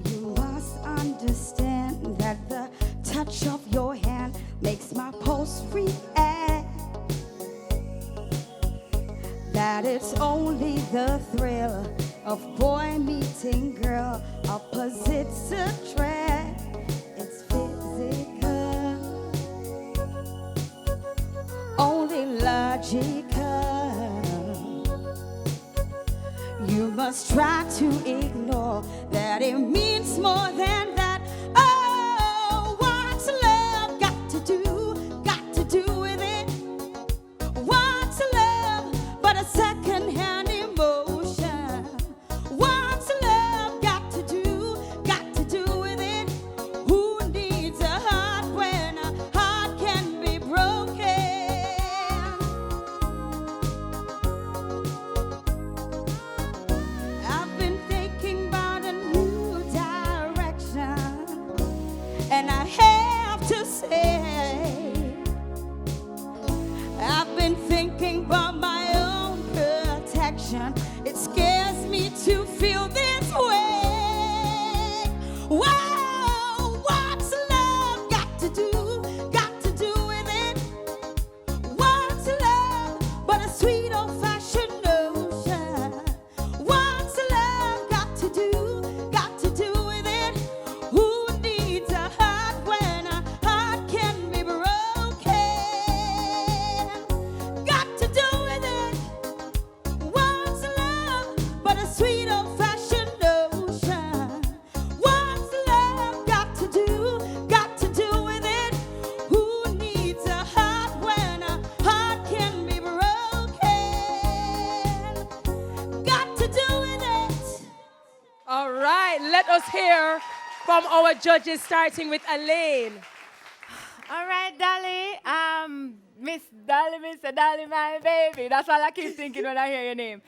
You must understand that the touch of your hand makes my pulse react. That it's only the thrill of boy meeting girl, opposites attract. It's physical, only logical. You must try to ignore that it means more than that. Oh, what's love got to do with it? What's love but a second-hand emotion? What's love got to do with it? Who needs a heart when a heart can be broken? I've been thinking about a new direction, and I have to say, I've been thinking about my own protection. It scares me to feel this way. Whoa, what's love got to do with it? What's love but a sweet old-fashioned notion? What's love got to do with it? Who needs a heart when a heart can be broken? Got to do with it. What's love but a sweet old-fashioned notion? What's love got to do with it? Who needs a heart when a heart can be broken? Got to do with it. All right, let us hear from our judges, starting with Elaine. All right, Dolly. Miss Dolly, Mr. Dolly, my baby. That's all I keep thinking when I hear your name.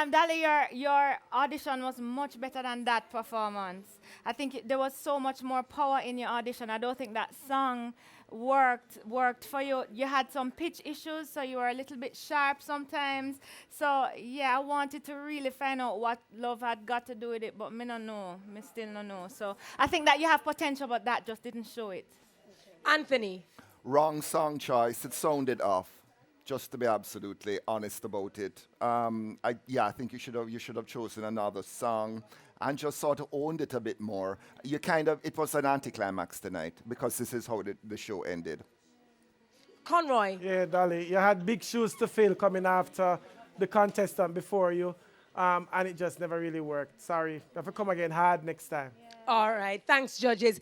Dolly, your audition was much better than that performance. I think there was so much more power in your audition. I don't think that song worked for you. You had some pitch issues, so you were a little bit sharp sometimes. So yeah, I wanted to really find out what love had got to do with it, but me no know. Me still no know. So I think that you have potential, but that just didn't show it. Anthony. Wrong song choice. It sounded off. Just to be absolutely honest about it. I think you should have chosen another song and just sort of owned it a bit more. It was an anticlimax tonight because this is how the show ended. Conroy. Yeah, Dolly, you had big shoes to fill coming after the contestant before you, and it just never really worked. Sorry. You have to come again hard next time. All right, thanks, judges.